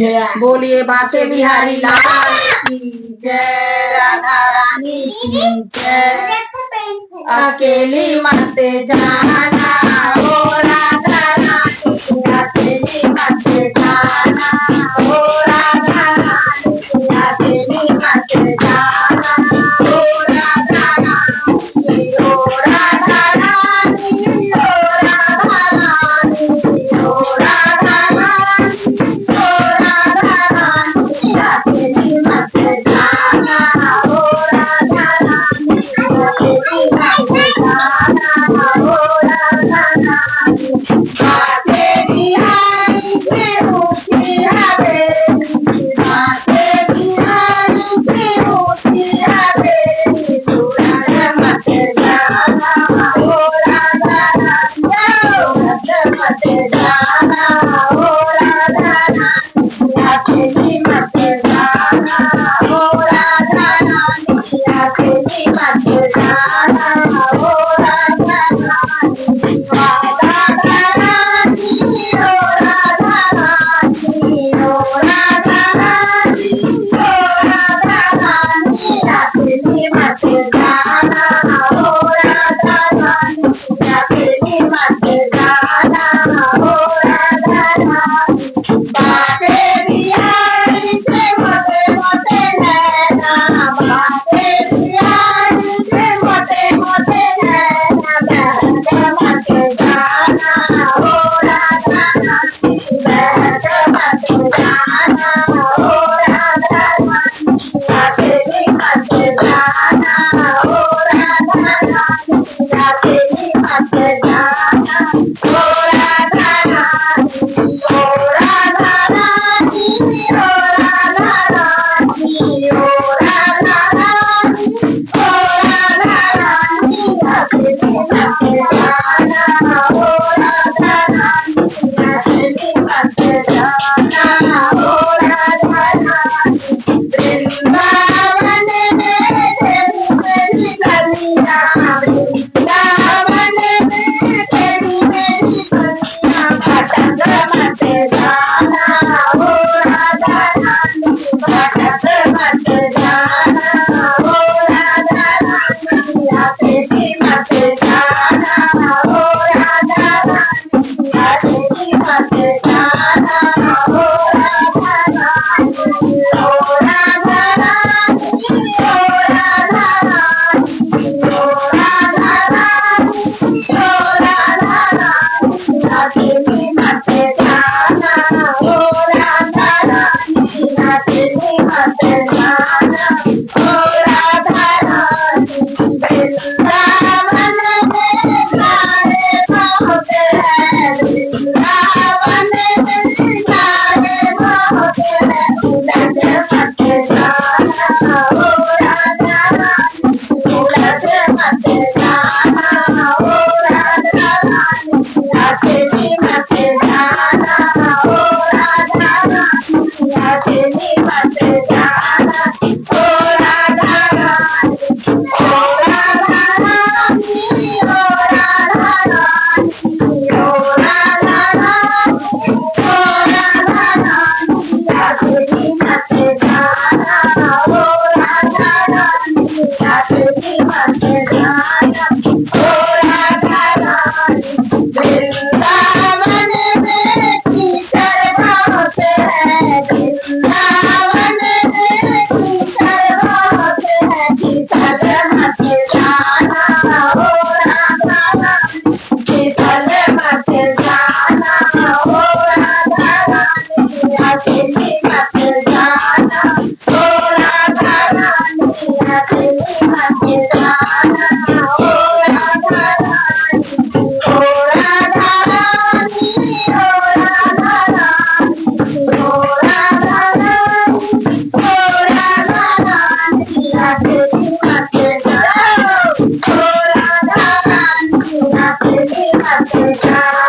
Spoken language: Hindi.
बोलिए बाके बिहारी लाल की जय, राधा रानी की जय। अकेली मत जाना हो राधा रानी, अकेली मत जाना हो राधा रानी, अकेली मत जाना हो राधा रानी, ओ राधा रानी, ओ राधा रानी, ओ राधा रानी, ओ राधा रानी, अकेली मत जाना हो राधा रानी, अकेली मत जाना हो राधा रानी। बाके बिहारी के मुखी हवेली, बाके बिहारी के मुखी हवेली, सूरत मत जाना हो राधा रानी, सूरत मत जाना हो राधा रानी, अकेली मत जाना हो राधा रानी, अकेली मत जाना हो राधा रानी। राधा रानी, ओ राधा रानी, ओ राधा रानी, ओ राधा रानी, अकेली मत जाना हो राधा रानी, अकेली मत जाना हो राधा रानी। बाके बिहारी के मोटे मोटे नैना, बाके बिहारी के मोटे मोटे नैना, बहक मत जाना हो राधा रानी, बहक मत जाना हो राधा रानी, अकेली मत जाना हो राधा रानी, अकेली मत जाना हो राधा रानी, ओ राधा रानी, ओ राधा रानी, ओ राधा रानी, ओ राधा रानी, अकेली मत जाना हो राधा रानी, अकेली मत जाना हो राधा रानी। वृंदावन में तेरी मेरी गलियां, वृंदावन में तेरी मेरी गलियां, भटक मत जाना हो राधा रानी, भटक मत जाना हो राधा रानी, अकेली मत जाना हो राधा रानी, अकेली मत जाना हो राधा रानी, ओ राधा रानी, ओ राधा रानी, ओ राधा रानी, ओ राधा रानी, अकेली मत जाना हो राधा रानी, अकेली मत जाना हो राधा रानी। वृंदावन में सारे बहुत है, वृंदावन में सारे बहुत है, उलझ मत जाना हो राधा रानी, उलझ मत जाना हो राधा रानी, अकेली मत जाना हो राधा रानी, अकेली मत जाना हो राधा रानी, ओ राधा रानी, ओ राधा रानी, ओ राधा रानी, ओ राधा रानी, अकेली मत जाना हो राधा रानी, अकेली मत जाना हो राधा रानी। वृंदावन में कीचड़ बहुत है, वृंदावन में कीचड़ बहुत है, फिसल मत जाना हो राधा रानी, फिसल मत जाना हो राधा रानी, अकेली मत जाना हो राधा रानी, अकेली मत जाना हो राधा रानी, ओ राधा रानी, ओ राधा रानी, ओ राधा रानी, ओ राधा रानी, अकेली मत जाओ, ओ राधा रानी, अकेली मत जाओ।